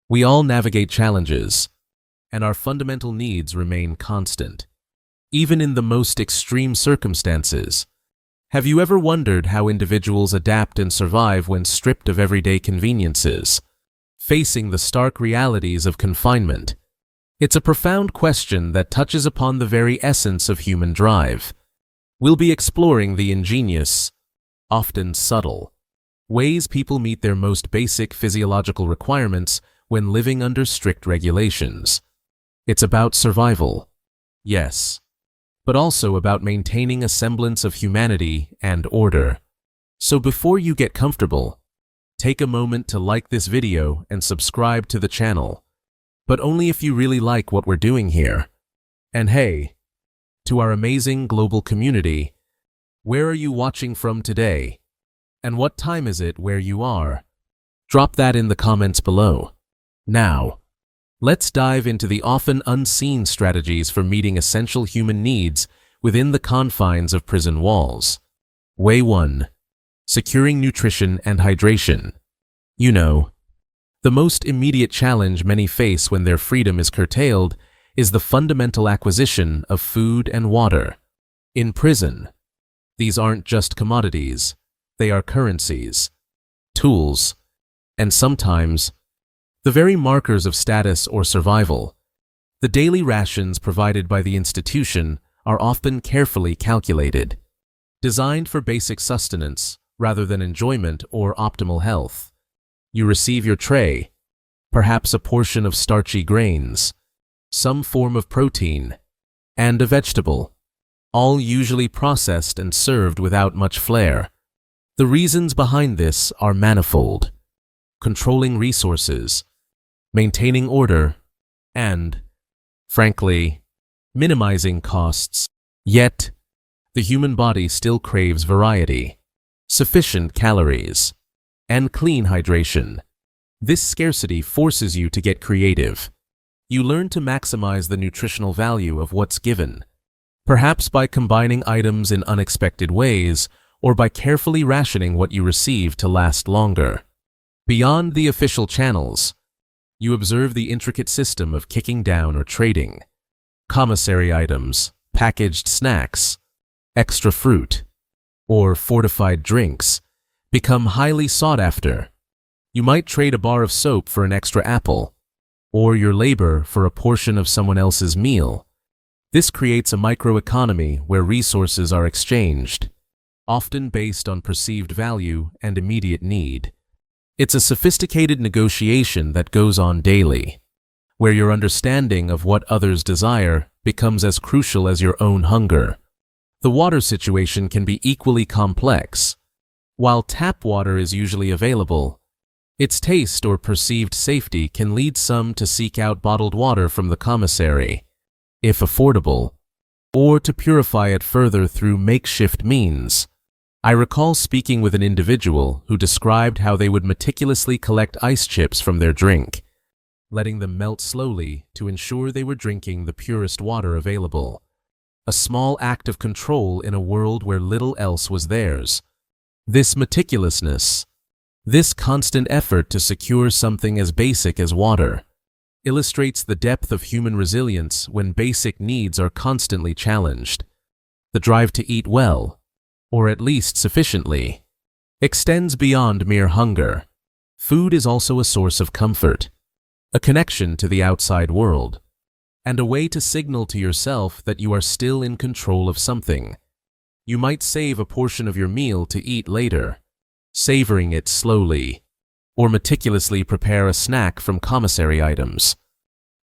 We all navigate challenges, and our fundamental needs remain constant, even in the most extreme circumstances. Have you ever wondered how individuals adapt and survive when stripped of everyday conveniences, facing the stark realities of confinement? It's a profound question that touches upon the very essence of human drive. We'll be exploring the ingenious, often subtle, ways people meet their most basic physiological requirements when living under strict regulations. It's about survival, yes, but also about maintaining a semblance of humanity and order. So before you get comfortable, take a moment to like this video and subscribe to the channel, but only if you really like what we're doing here. And hey, to our amazing global community, where are you watching from today? And what time is it where you are? Drop that in the comments below. Now, let's dive into the often unseen strategies for meeting essential human needs within the confines of prison walls. Way 1. Securing nutrition and hydration. You know, the most immediate challenge many face when their freedom is curtailed is the fundamental acquisition of food and water. In prison, these aren't just commodities, they are currencies, tools, and sometimes the very markers of status or survival. The daily rations provided by the institution are often carefully calculated, designed for basic sustenance rather than enjoyment or optimal health. You receive your tray, perhaps a portion of starchy grains, some form of protein, and a vegetable, all usually processed and served without much flair. The reasons behind this are manifold: controlling resources, maintaining order, and, frankly, minimizing costs. Yet, the human body still craves variety, sufficient calories, and clean hydration. This scarcity forces you to get creative. You learn to maximize the nutritional value of what's given, perhaps by combining items in unexpected ways or by carefully rationing what you receive to last longer. Beyond the official channels, you observe the intricate system of kicking down or trading. Commissary items, packaged snacks, extra fruit, or fortified drinks become highly sought after. You might trade a bar of soap for an extra apple, or your labor for a portion of someone else's meal. This creates a microeconomy where resources are exchanged, often based on perceived value and immediate need. It's a sophisticated negotiation that goes on daily, where your understanding of what others desire becomes as crucial as your own hunger. The water situation can be equally complex. While tap water is usually available, its taste or perceived safety can lead some to seek out bottled water from the commissary, if affordable, or to purify it further through makeshift means. I recall speaking with an individual who described how they would meticulously collect ice chips from their drink, letting them melt slowly to ensure they were drinking the purest water available. A small act of control in a world where little else was theirs. This meticulousness, this constant effort to secure something as basic as water, illustrates the depth of human resilience when basic needs are constantly challenged. The drive to eat well, or at least sufficiently, extends beyond mere hunger. Food is also a source of comfort, a connection to the outside world, and a way to signal to yourself that you are still in control of something. You might save a portion of your meal to eat later, savoring it slowly, or meticulously prepare a snack from commissary items,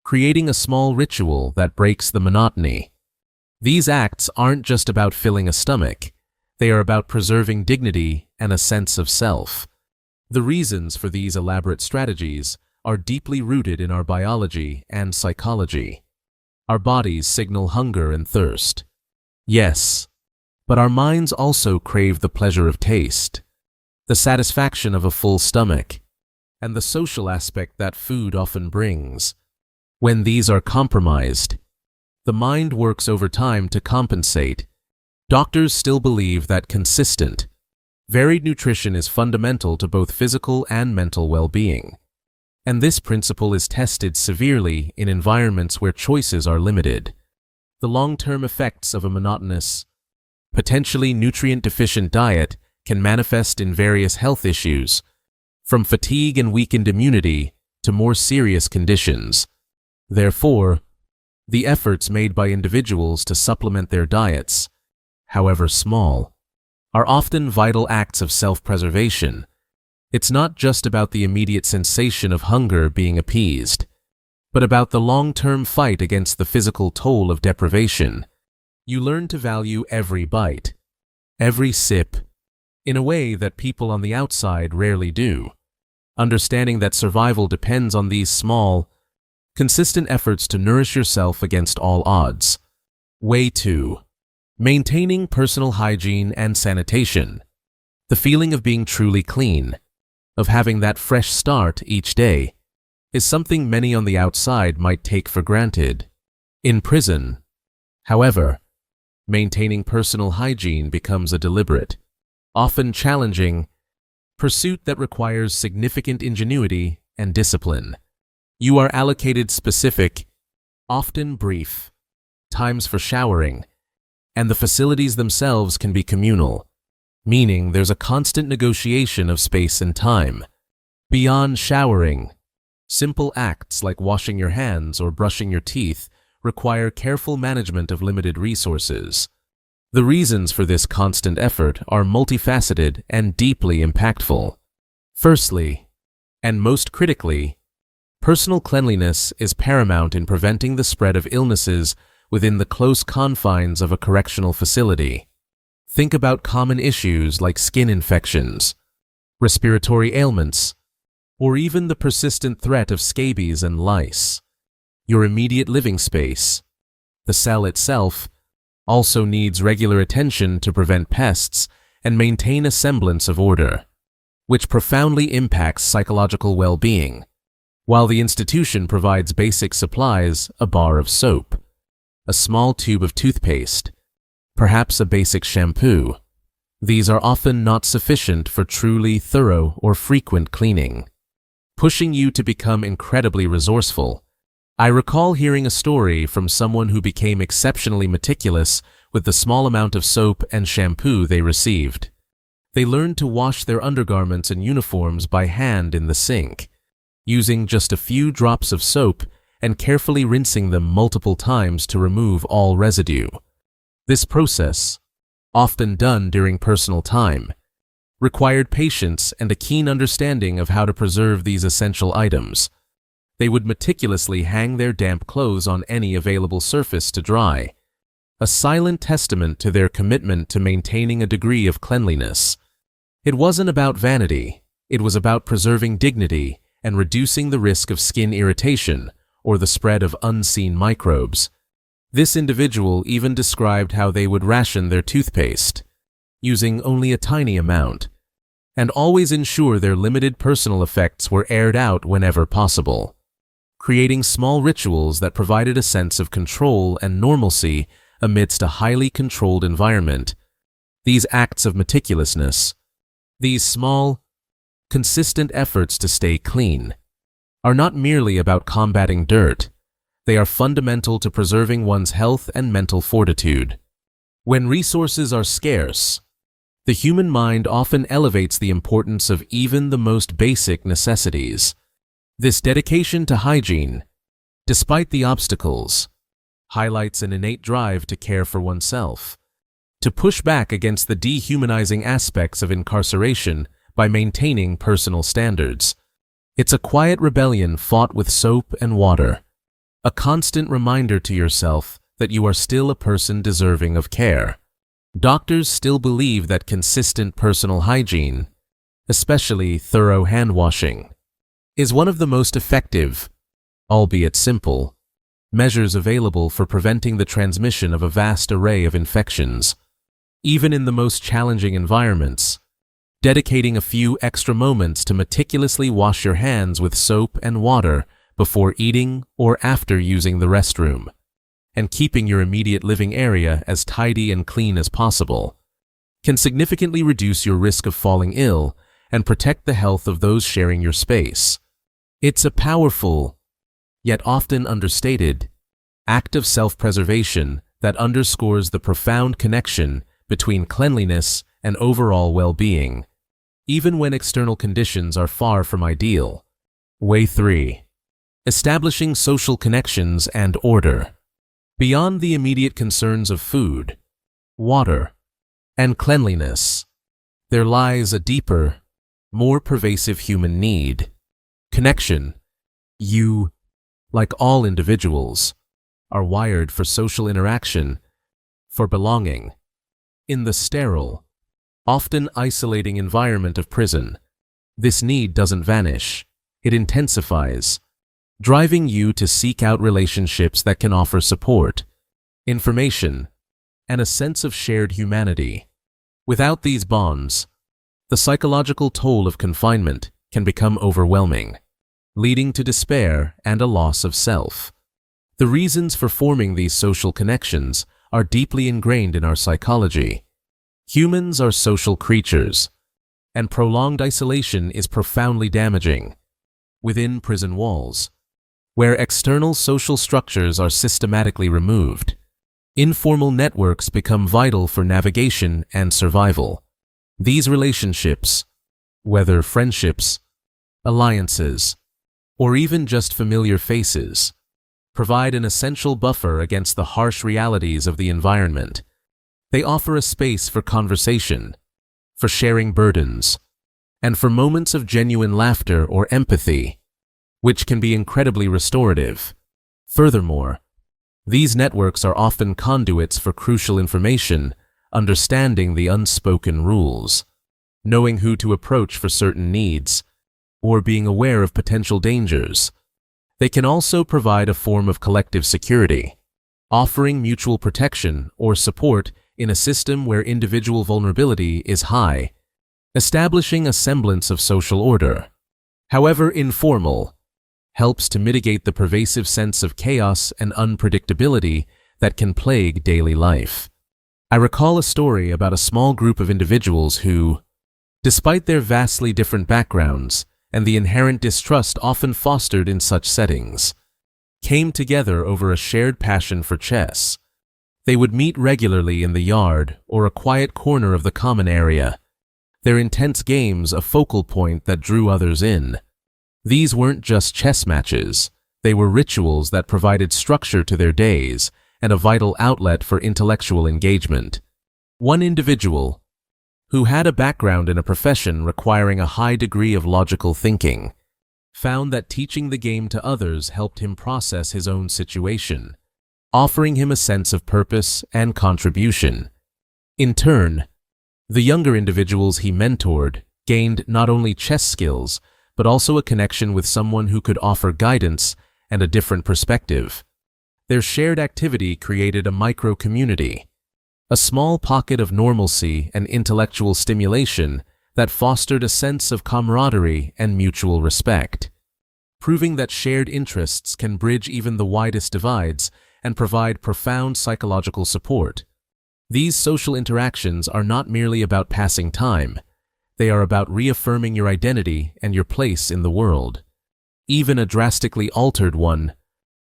creating a small ritual that breaks the monotony. These acts aren't just about filling a stomach. They are about preserving dignity and a sense of self. The reasons for these elaborate strategies are deeply rooted in our biology and psychology. Our bodies signal hunger and thirst. Yes, but our minds also crave the pleasure of taste, the satisfaction of a full stomach, and the social aspect that food often brings. When these are compromised, the mind works overtime to compensate. Doctors still believe that consistent, varied nutrition is fundamental to both physical and mental well-being. And this principle is tested severely in environments where choices are limited. The long-term effects of a monotonous, potentially nutrient-deficient diet can manifest in various health issues, from fatigue and weakened immunity to more serious conditions. Therefore, the efforts made by individuals to supplement their diets, however small, are often vital acts of self-preservation. It's not just about the immediate sensation of hunger being appeased, but about the long-term fight against the physical toll of deprivation. You learn to value every bite, every sip, in a way that people on the outside rarely do, understanding that survival depends on these small, consistent efforts to nourish yourself against all odds. Way 2. Maintaining personal hygiene and sanitation. The feeling of being truly clean, of having that fresh start each day, is something many on the outside might take for granted. In prison, however, maintaining personal hygiene becomes a deliberate, often challenging, pursuit that requires significant ingenuity and discipline. You are allocated specific, often brief, times for showering, and the facilities themselves can be communal, meaning there's a constant negotiation of space and time. Beyond showering, simple acts like washing your hands or brushing your teeth require careful management of limited resources. The reasons for this constant effort are multifaceted and deeply impactful. Firstly, and most critically, personal cleanliness is paramount in preventing the spread of illnesses within the close confines of a correctional facility. Think about common issues like skin infections, respiratory ailments, or even the persistent threat of scabies and lice. Your immediate living space, the cell itself, also needs regular attention to prevent pests and maintain a semblance of order, which profoundly impacts psychological well-being. While the institution provides basic supplies, a bar of soap, a small tube of toothpaste, perhaps a basic shampoo, these are often not sufficient for truly thorough or frequent cleaning, pushing you to become incredibly resourceful. I recall hearing a story from someone who became exceptionally meticulous with the small amount of soap and shampoo they received. They learned to wash their undergarments and uniforms by hand in the sink, using just a few drops of soap and carefully rinsing them multiple times to remove all residue. This process, often done during personal time, required patience and a keen understanding of how to preserve these essential items. They would meticulously hang their damp clothes on any available surface to dry, a silent testament to their commitment to maintaining a degree of cleanliness. It wasn't about vanity, it was about preserving dignity and reducing the risk of skin irritation or the spread of unseen microbes. This individual even described how they would ration their toothpaste, using only a tiny amount, and always ensure their limited personal effects were aired out whenever possible, creating small rituals that provided a sense of control and normalcy amidst a highly controlled environment. These acts of meticulousness, these small, consistent efforts to stay clean, are not merely about combating dirt. They are fundamental to preserving one's health and mental fortitude. When resources are scarce, the human mind often elevates the importance of even the most basic necessities. This dedication to hygiene, despite the obstacles, highlights an innate drive to care for oneself, to push back against the dehumanizing aspects of incarceration by maintaining personal standards. It's a quiet rebellion fought with soap and water, a constant reminder to yourself that you are still a person deserving of care. Doctors still believe that consistent personal hygiene, especially thorough hand washing, is one of the most effective, albeit simple, measures available for preventing the transmission of a vast array of infections. Even in the most challenging environments, dedicating a few extra moments to meticulously wash your hands with soap and water before eating or after using the restroom, and keeping your immediate living area as tidy and clean as possible, can significantly reduce your risk of falling ill and protect the health of those sharing your space. It's a powerful, yet often understated, act of self-preservation that underscores the profound connection between cleanliness and overall well-being, even when external conditions are far from ideal. Way 3. Establishing social connections and order. Beyond the immediate concerns of food, water, and cleanliness, there lies a deeper, more pervasive human need: connection. You, like all individuals, are wired for social interaction, for belonging. In the sterile, often isolating environment of prison, this need doesn't vanish, it intensifies, driving you to seek out relationships that can offer support, information, and a sense of shared humanity. Without these bonds, the psychological toll of confinement can become overwhelming, leading to despair and a loss of self. The reasons for forming these social connections are deeply ingrained in our psychology. Humans are social creatures, and prolonged isolation is profoundly damaging. Within prison walls, where external social structures are systematically removed, informal networks become vital for navigation and survival. These relationships, whether friendships, alliances, or even just familiar faces, provide an essential buffer against the harsh realities of the environment. They offer a space for conversation, for sharing burdens, and for moments of genuine laughter or empathy, which can be incredibly restorative. Furthermore, these networks are often conduits for crucial information, understanding the unspoken rules, knowing who to approach for certain needs, or being aware of potential dangers. They can also provide a form of collective security, offering mutual protection or support in a system where individual vulnerability is high, establishing a semblance of social order, however informal, helps to mitigate the pervasive sense of chaos and unpredictability that can plague daily life. I recall a story about a small group of individuals who, despite their vastly different backgrounds and the inherent distrust often fostered in such settings, came together over a shared passion for chess. They would meet regularly in the yard or a quiet corner of the common area, their intense games a focal point that drew others in. These weren't just chess matches, they were rituals that provided structure to their days and a vital outlet for intellectual engagement. One individual, who had a background in a profession requiring a high degree of logical thinking, found that teaching the game to others helped him process his own situation, offering him a sense of purpose and contribution. In turn, the younger individuals he mentored gained not only chess skills, but also a connection with someone who could offer guidance and a different perspective. Their shared activity created a micro-community, a small pocket of normalcy and intellectual stimulation that fostered a sense of camaraderie and mutual respect, proving that shared interests can bridge even the widest divides and provide profound psychological support. These social interactions are not merely about passing time, they are about reaffirming your identity and your place in the world, even a drastically altered one.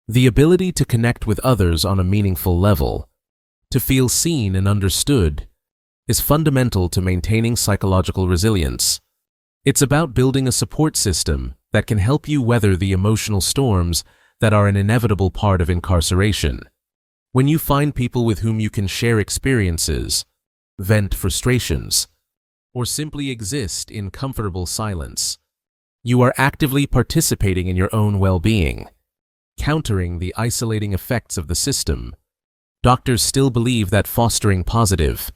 The ability to connect with others on a meaningful level, to feel seen and understood, is fundamental to maintaining psychological resilience. It's about building a support system that can help you weather the emotional storms that are an inevitable part of incarceration. When you find people with whom you can share experiences, vent frustrations, or simply exist in comfortable silence, you are actively participating in your own well-being, countering the isolating effects of the system. Doctors still believe that fostering positive,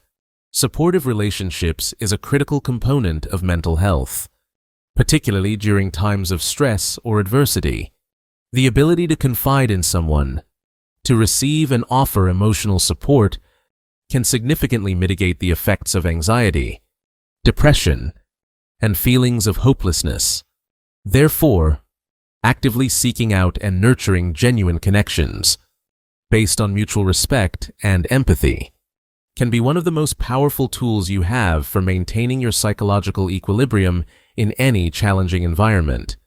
supportive relationships is a critical component of mental health, particularly during times of stress or adversity. The ability to confide in someone, to receive and offer emotional support, can significantly mitigate the effects of anxiety, depression, and feelings of hopelessness. Therefore, actively seeking out and nurturing genuine connections, based on mutual respect and empathy, can be one of the most powerful tools you have for maintaining your psychological equilibrium in any challenging environment.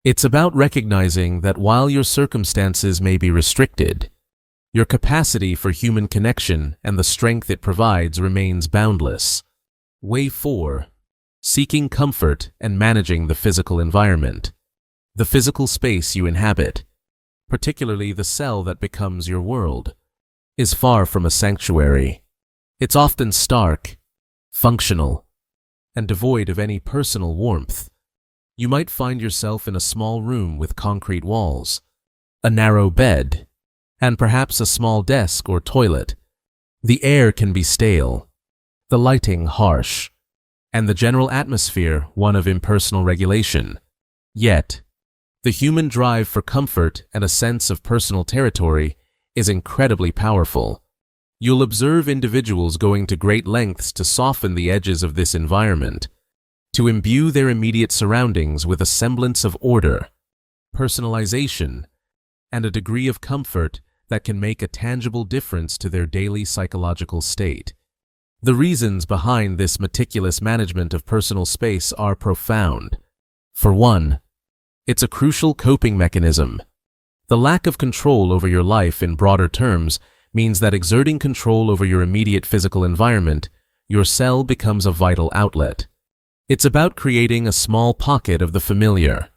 It's about recognizing that while your circumstances may be restricted, your capacity for human connection and the strength it provides remains boundless. Way 4. Seeking comfort and managing the physical environment. The physical space you inhabit, particularly the cell that becomes your world, is far from a sanctuary. It's often stark, functional, and devoid of any personal warmth. You might find yourself in a small room with concrete walls, a narrow bed, and perhaps a small desk or toilet. The air can be stale, the lighting harsh, and the general atmosphere one of impersonal regulation. Yet, the human drive for comfort and a sense of personal territory is incredibly powerful. You'll observe individuals going to great lengths to soften the edges of this environment, to imbue their immediate surroundings with a semblance of order, personalization, and a degree of comfort that can make a tangible difference to their daily psychological state. The reasons behind this meticulous management of personal space are profound. For one, it's a crucial coping mechanism. The lack of control over your life in broader terms means that exerting control over your immediate physical environment, your cell becomes a vital outlet. It's about creating a small pocket of the familiar,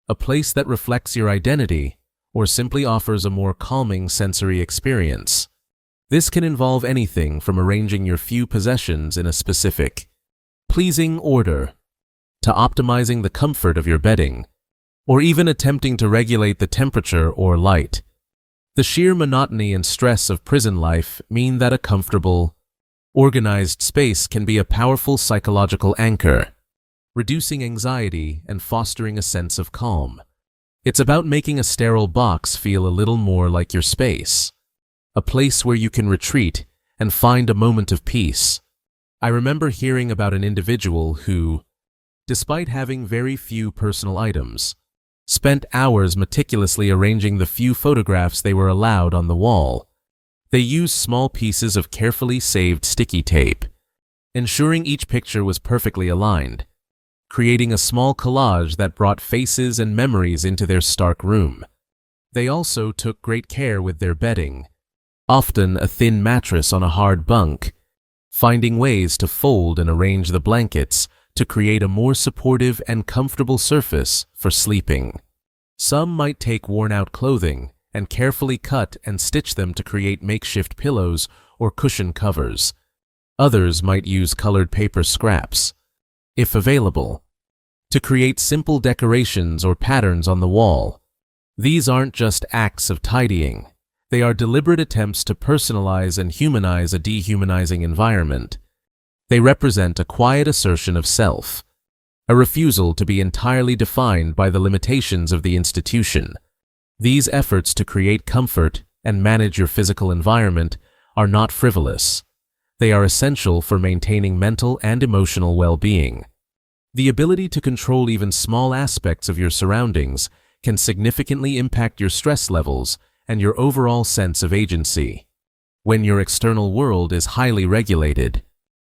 a place that reflects your identity or simply offers a more calming sensory experience. This can involve anything from arranging your few possessions in a specific, pleasing order, to optimizing the comfort of your bedding, or even attempting to regulate the temperature or light. The sheer monotony and stress of prison life mean that a comfortable, organized space can be a powerful psychological anchor, reducing anxiety and fostering a sense of calm. It's about making a sterile box feel a little more like your space, a place where you can retreat and find a moment of peace. I remember hearing about an individual who, despite having very few personal items, spent hours meticulously arranging the few photographs they were allowed on the wall. They used small pieces of carefully saved sticky tape, ensuring each picture was perfectly aligned, creating a small collage that brought faces and memories into their stark room. They also took great care with their bedding, often a thin mattress on a hard bunk, finding ways to fold and arrange the blankets to create a more supportive and comfortable surface for sleeping. Some might take worn-out clothing and carefully cut and stitch them to create makeshift pillows or cushion covers. Others might use colored paper scraps, if available, to create simple decorations or patterns on the wall. These aren't just acts of tidying. They are deliberate attempts to personalize and humanize a dehumanizing environment. They represent a quiet assertion of self, a refusal to be entirely defined by the limitations of the institution. These efforts to create comfort and manage your physical environment are not frivolous. They are essential for maintaining mental and emotional well-being. The ability to control even small aspects of your surroundings can significantly impact your stress levels and your overall sense of agency. When your external world is highly regulated,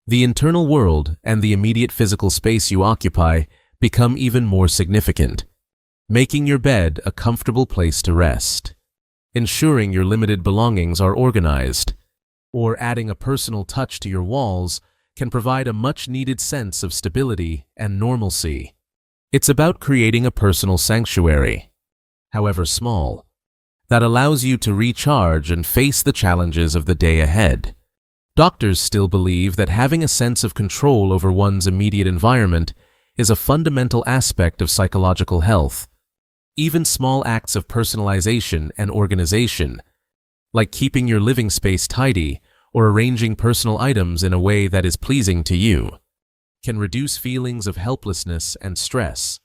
the internal world and the immediate physical space you occupy become even more significant. Making your bed a comfortable place to rest, ensuring your limited belongings are organized, or adding a personal touch to your walls can provide a much-needed sense of stability and normalcy. It's about creating a personal sanctuary, however small, that allows you to recharge and face the challenges of the day ahead. Doctors still believe that having a sense of control over one's immediate environment is a fundamental aspect of psychological health. Even small acts of personalization and organization, like keeping your living space tidy or arranging personal items in a way that is pleasing to you, can reduce feelings of helplessness and stress.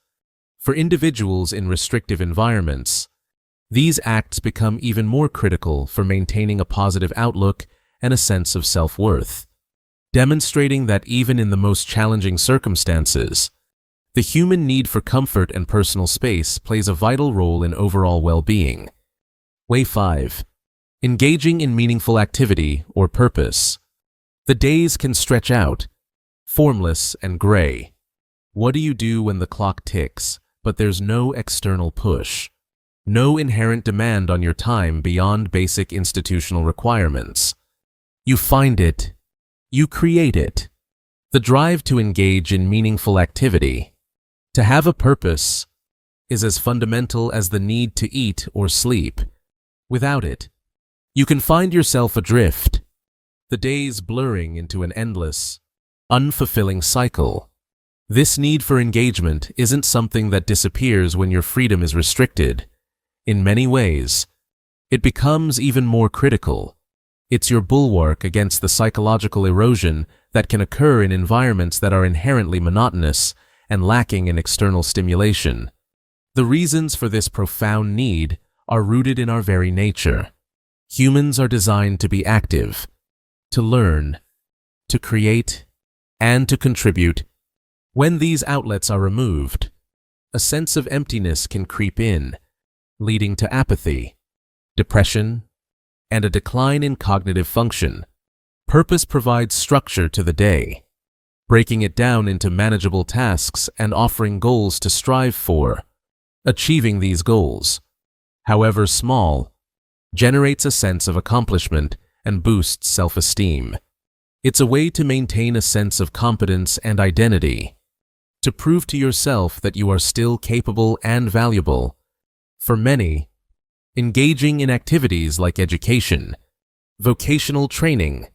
For individuals in restrictive environments, these acts become even more critical for maintaining a positive outlook and a sense of self-worth, demonstrating that even in the most challenging circumstances, the human need for comfort and personal space plays a vital role in overall well-being. Way 5. Engaging in meaningful activity or purpose. The days can stretch out, formless and gray. What do you do when the clock ticks, but there's no external push, no inherent demand on your time beyond basic institutional requirements. You find it, you create it. The drive to engage in meaningful activity, to have a purpose, is as fundamental as the need to eat or sleep. Without it, you can find yourself adrift, the days blurring into an endless, unfulfilling cycle. This need for engagement isn't something that disappears when your freedom is restricted. In many ways, it becomes even more critical. It's your bulwark against the psychological erosion that can occur in environments that are inherently monotonous and lacking in external stimulation. The reasons for this profound need are rooted in our very nature. Humans are designed to be active, to learn, to create, and to contribute. When these outlets are removed, a sense of emptiness can creep in, leading to apathy, depression, and a decline in cognitive function. Purpose provides structure to the day, breaking it down into manageable tasks and offering goals to strive for. Achieving these goals, however small, generates a sense of accomplishment and boosts self-esteem. It's a way to maintain a sense of competence and identity, to prove to yourself that you are still capable and valuable. For many, engaging in activities like education, vocational training,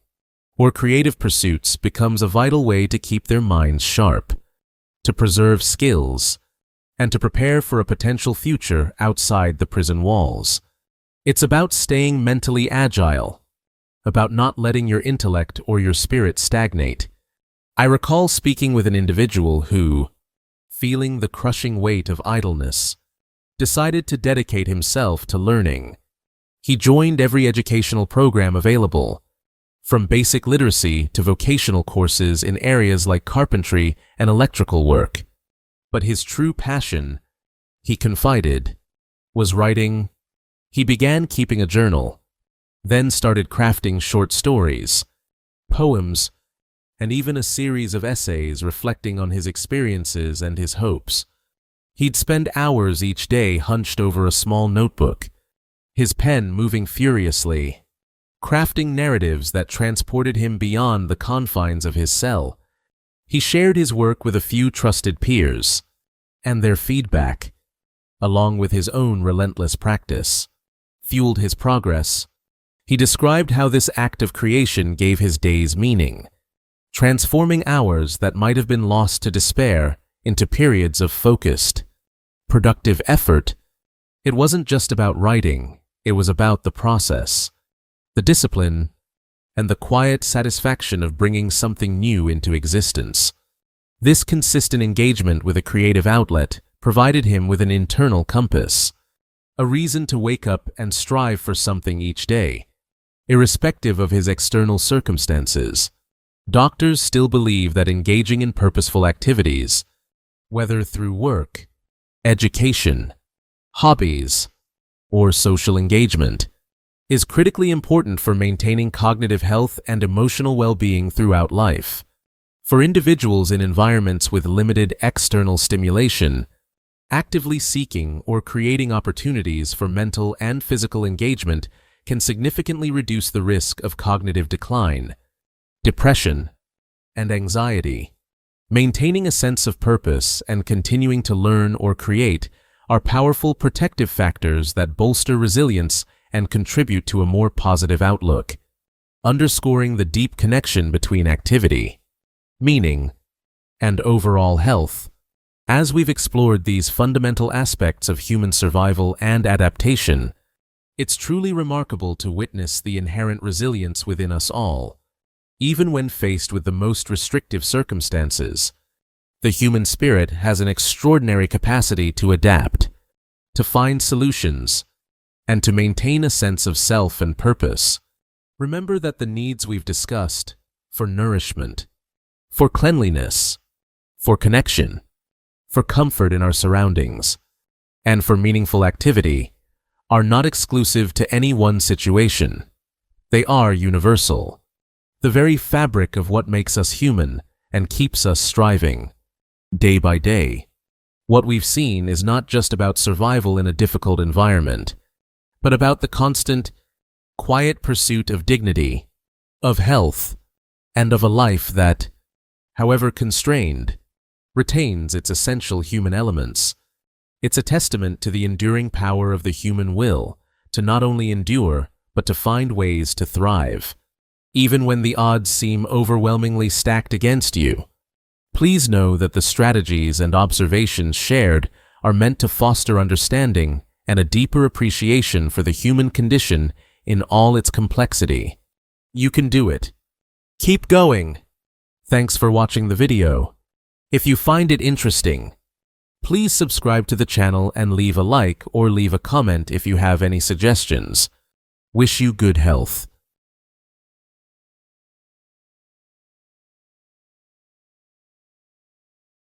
or creative pursuits becomes a vital way to keep their minds sharp, to preserve skills, and to prepare for a potential future outside the prison walls. It's about staying mentally agile, about not letting your intellect or your spirit stagnate. I recall speaking with an individual who, feeling the crushing weight of idleness, decided to dedicate himself to learning. He joined every educational program available, from basic literacy to vocational courses in areas like carpentry and electrical work. But his true passion, he confided, was writing. He began keeping a journal, then started crafting short stories, poems, and even a series of essays reflecting on his experiences and his hopes. He'd spend hours each day hunched over a small notebook, his pen moving furiously, crafting narratives that transported him beyond the confines of his cell. He shared his work with a few trusted peers, and their feedback, along with his own relentless practice, fueled his progress. He described how this act of creation gave his days meaning, transforming hours that might have been lost to despair into periods of focused, productive effort. It wasn't just about writing, it was about the process, the discipline, and the quiet satisfaction of bringing something new into existence. This consistent engagement with a creative outlet provided him with an internal compass, a reason to wake up and strive for something each day, irrespective of his external circumstances. Doctors still believe that engaging in purposeful activities, whether through work, education, hobbies, or social engagement, is critically important for maintaining cognitive health and emotional well-being throughout life. For individuals in environments with limited external stimulation, actively seeking or creating opportunities for mental and physical engagement can significantly reduce the risk of cognitive decline, depression, and anxiety. Maintaining a sense of purpose and continuing to learn or create are powerful protective factors that bolster resilience and contribute to a more positive outlook, underscoring the deep connection between activity, meaning, and overall health. As we've explored these fundamental aspects of human survival and adaptation, it's truly remarkable to witness the inherent resilience within us all. Even when faced with the most restrictive circumstances, the human spirit has an extraordinary capacity to adapt, to find solutions, and to maintain a sense of self and purpose. Remember that the needs we've discussed, for nourishment, for cleanliness, for connection, for comfort in our surroundings, and for meaningful activity, are not exclusive to any one situation. They are universal, the very fabric of what makes us human and keeps us striving, day by day, What we've seen is not just about survival in a difficult environment, but about the constant, quiet pursuit of dignity, of health, and of a life that, however constrained, retains its essential human elements. It's a testament to the enduring power of the human will to not only endure, but to find ways to thrive, even when the odds seem overwhelmingly stacked against you. Please know that the strategies and observations shared are meant to foster understanding and a deeper appreciation for the human condition in all its complexity. You can do it. Keep going. Thanks for watching the video. If you find it interesting, please subscribe to the channel and leave a like or leave a comment if you have any suggestions. Wish you good health.